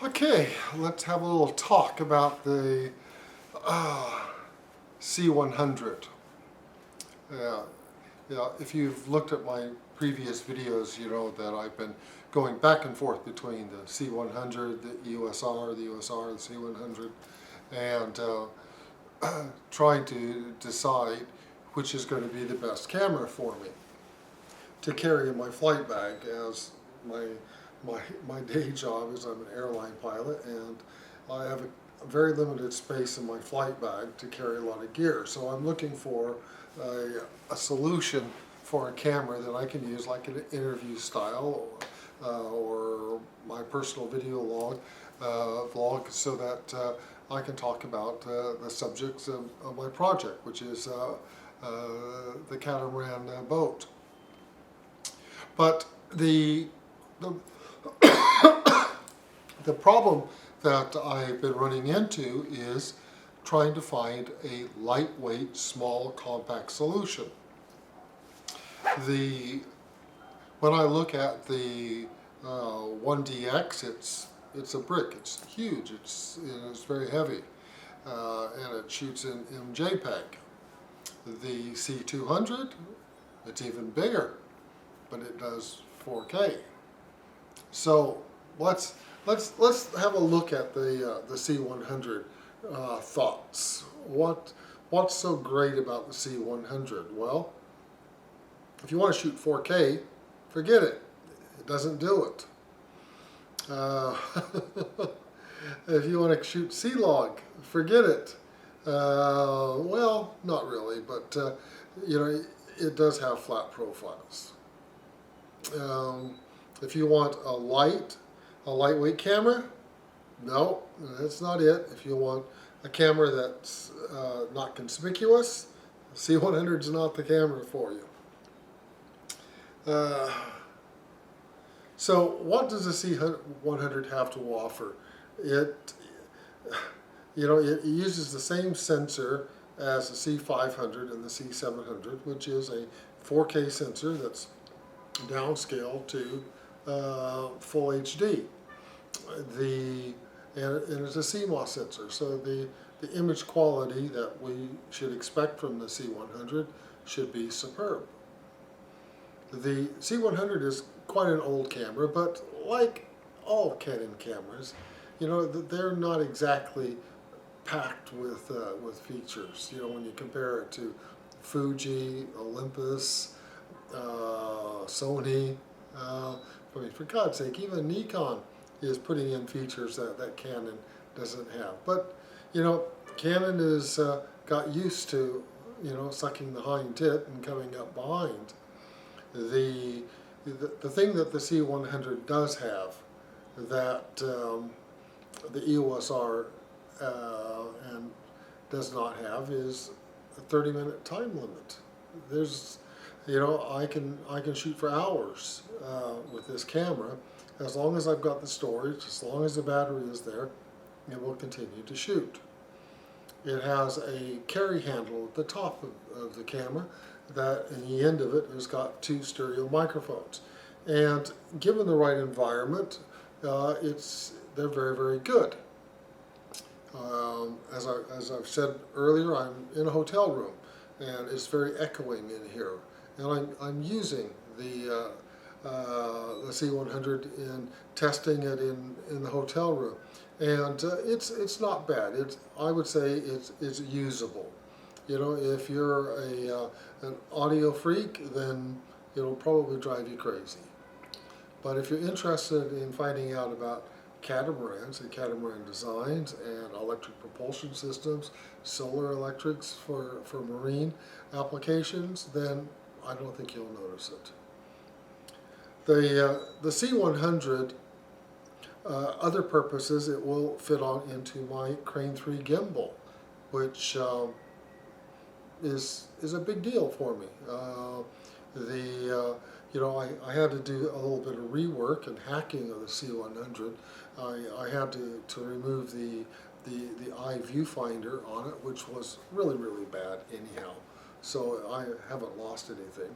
Okay, let's have a little talk about the C100. Yeah, yeah, if you've looked at my previous videos, you know that I've been going back and forth between the C100, the USR, the C100, and trying to decide which is going to be the best camera for me to carry in my flight bag, as my day job is I'm an airline pilot, and I have a very limited space in my flight bag to carry a lot of gear. So I'm looking for a solution for a camera that I can use like an interview style or my personal video vlog, so that I can talk about the subjects of my project, which is the catamaran boat. But the the problem that I've been running into is trying to find a lightweight, small, compact solution. When I look at the 1DX, it's a brick. It's huge. It's very heavy, and it shoots in JPEG. The C200, it's even bigger, but it does 4K. So let's have a look at the C100 thoughts. What's so great about the C100? Well, if you want to shoot 4K, forget it. It doesn't do it. If you want to shoot C-Log, forget it. Well, not really, but you know, it does have flat profiles. If you want a lightweight camera, no, that's not it. If you want a camera that's not conspicuous, C100 is not the camera for you. So what does the C100 have to offer? It uses the same sensor as the C500 and the C700, which is a 4K sensor that's downscale to full HD. And it's a CMOS sensor, so the image quality that we should expect from the C100 should be superb. The C100 is quite an old camera, but like all Canon cameras, you know, they're not exactly packed with features. You know, when you compare it to Fuji, Olympus, Sony, I mean, for God's sake, even Nikon is putting in features that Canon doesn't have. But, you know, Canon has got used to, you know, sucking the hind tit and coming up behind. The thing that the C100 does have that the EOS R and does not have is a 30-minute time limit. There's, you know, I can shoot for hours with this camera. As long as I've got the storage, as long as the battery is there, it will continue to shoot. It has a carry handle at the top of the camera that in the end of it has got 2 stereo microphones. And given the right environment, they're very, very good. As I've said earlier, I'm in a hotel room, and it's very echoing in here. And I'm using the C100 in testing it in the hotel room, and it's not bad. I would say it's usable. You know, if you're an audio freak, then it'll probably drive you crazy. But if you're interested in finding out about catamarans and catamaran designs and electric propulsion systems, solar electrics for marine applications, then I don't think you'll notice it. The C100, other purposes, it will fit on into my Crane 3 gimbal, which is a big deal for me. You know, I had to do a little bit of rework and hacking of the C100. I had to remove the eye viewfinder on it, which was really, really bad anyhow. So I haven't lost anything.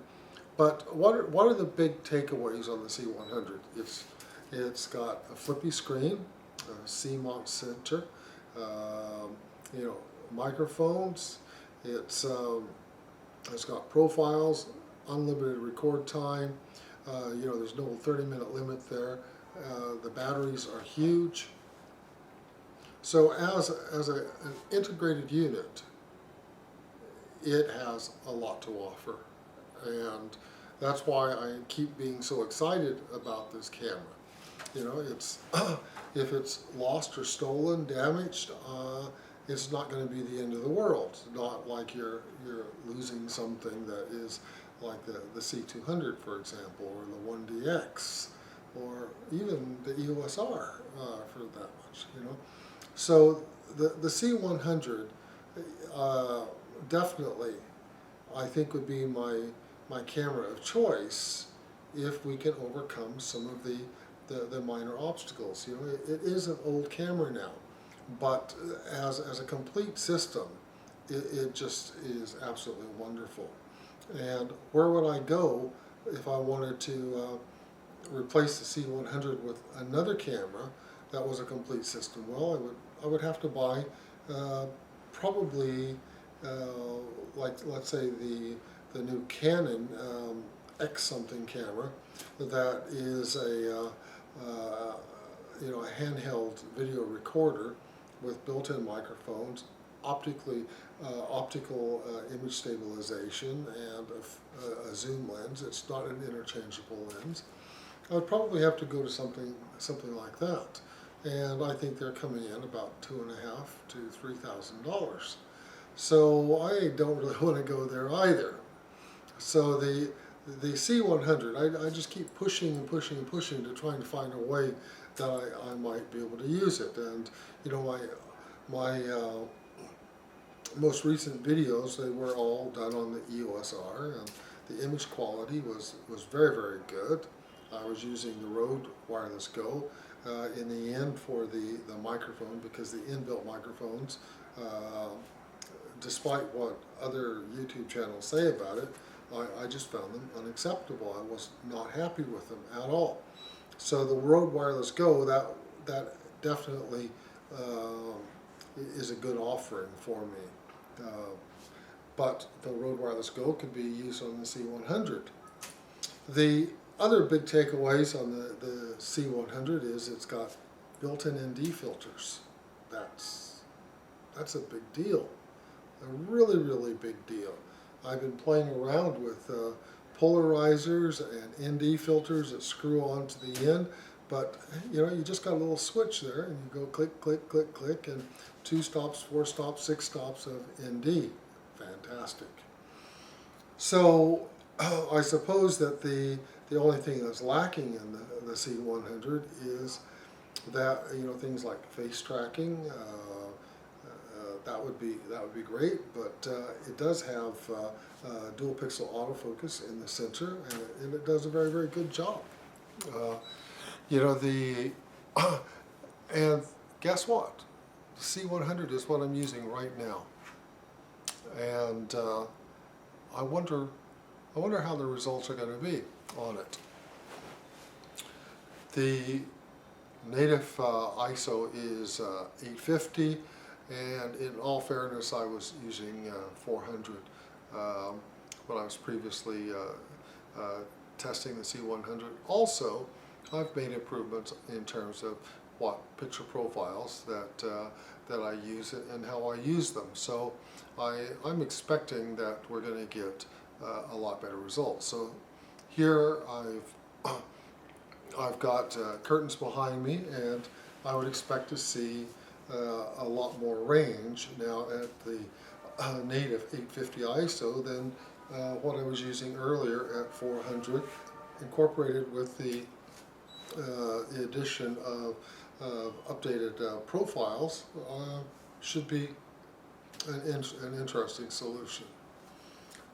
But what are the big takeaways on the C100? It's got a flippy screen. CMOS sensor, you know, microphones. It's got profiles, unlimited record time. You know, there's no 30-minute limit there. The batteries are huge. So as an integrated unit, it has a lot to offer. And that's why I keep being so excited about this camera. You know, it's if it's lost or stolen, damaged, it's not going to be the end of the world. It's not like you're losing something that is like the C200, for example, or the 1DX, or even the EOS R for that much. You know, so the C100 definitely, I think, would be my camera of choice if we can overcome some of the minor obstacles. You know, it is an old camera now, but as a complete system, it just is absolutely wonderful. And where would I go if I wanted to replace the C100 with another camera that was a complete system? Well, I would have to buy probably like, let's say, the new Canon X something camera that is a you know, a handheld video recorder with built-in microphones, optical image stabilization, and a zoom lens. It's not an interchangeable lens. I would probably have to go to something like that, and I think they're coming in about $2,500 to $3,000. So I don't really want to go there either. So the C100, I just keep pushing and pushing and pushing to try and find a way that I might be able to use it. And you know, my most recent videos, they were all done on the EOS R, and the image quality was very, very good. I was using the Rode Wireless Go in the end for the microphone, because the inbuilt microphones, despite what other YouTube channels say about it, I just found them unacceptable. I was not happy with them at all. So the Rode Wireless Go, that definitely is a good offering for me. But the Rode Wireless Go could be used on the C100. The other big takeaways on the C100 is it's got built-in ND filters. That's a big deal, a really, really big deal. I've been playing around with polarizers and ND filters that screw onto the end, but you know, you just got a little switch there, and you go click, click, click, click, and 2 stops, 4 stops, 6 stops of ND. Fantastic. So I suppose that the only thing that's lacking in the C100 is that, you know, things like face tracking. That would be great, but it does have dual pixel autofocus in the center, and it does a very, very good job. You know, and guess what? The C100 is what I'm using right now, and I wonder how the results are going to be on it. The native ISO is 850. And in all fairness, I was using 400 when I was previously testing the C100. Also, I've made improvements in terms of what picture profiles that I use and how I use them. So I'm expecting that we're going to get a lot better results. So here I've got curtains behind me, and I would expect to see a lot more range now at the native 850 ISO than what I was using earlier at 400, incorporated with the addition of updated profiles. Should be an interesting solution.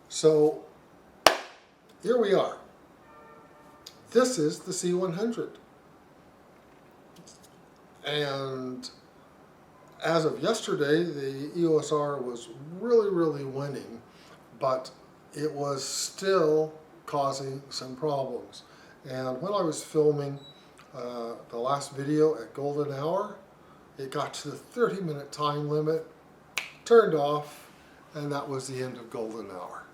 So here we are. This is the C100, and as of yesterday, the EOS R was really, really winning, but it was still causing some problems. And when I was filming the last video at golden hour, it got to the 30-minute time limit, turned off, and that was the end of golden hour.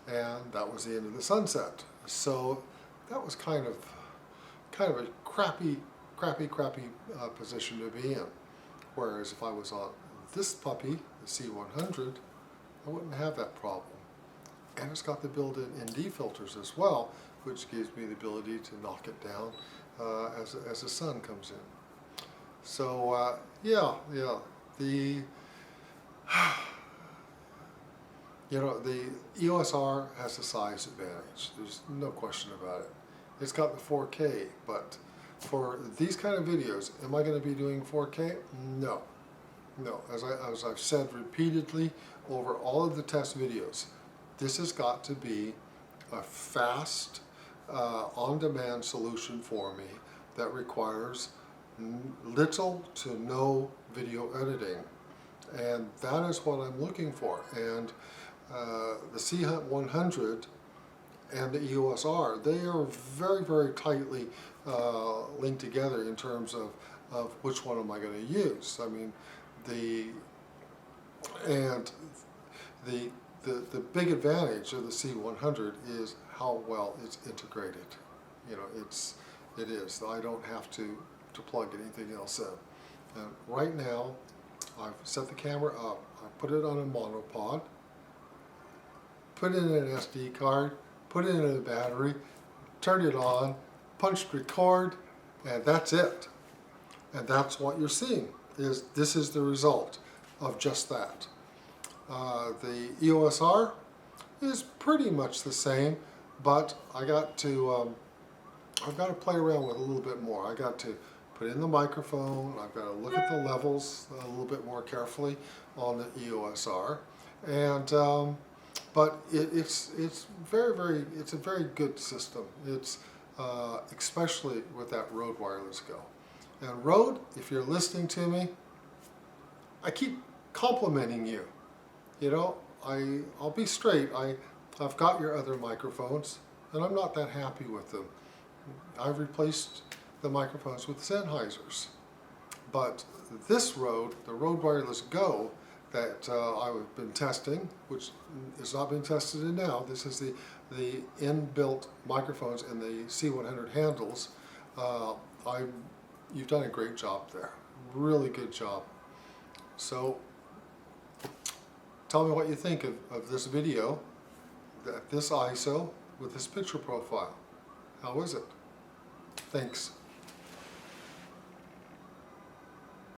And that was the end of the sunset. So that was kind of a crappy position to be in. Whereas if I was on this puppy, the C100, I wouldn't have that problem. And it's got the built-in ND filters as well, which gives me the ability to knock it down as the sun comes in. So yeah, the the EOS R has a size advantage. There's no question about it. It's got the 4K, but for these kind of videos, am I going to be doing 4K? No. No, as I've said repeatedly over all of the test videos, this has got to be a fast, on-demand solution for me that requires little to no video editing. And that is what I'm looking for. And the C100 and the EOS R, they are very tightly linked together in terms of which one am I going to use. I mean, the big advantage of the C100 is how well it's integrated. You know, it is. I don't have to plug anything else in. And right now, I've set the camera up. I put it on a monopod, put in an SD card, put in a battery, turned it on, punched record, and that's it. And that's what you're seeing. This is the result of just that. The EOS R is pretty much the same, but I've got to play around with it a little bit more. I got to put in the microphone. I've got to look at the levels a little bit more carefully on the EOS R, and but it's a very good system. It's especially with that Rode Wireless Go. And Rode, if you're listening to me, I keep complimenting you. You know, I'll be straight. I've got your other microphones, and I'm not that happy with them. I've replaced the microphones with Sennheisers. But this Rode, the Rode Wireless Go, that I've been testing, which is not being tested in now. This is the inbuilt microphones and the C100 handles. You've done a great job there. Really good job. So tell me what you think of this video, this ISO with this picture profile. How is it? Thanks.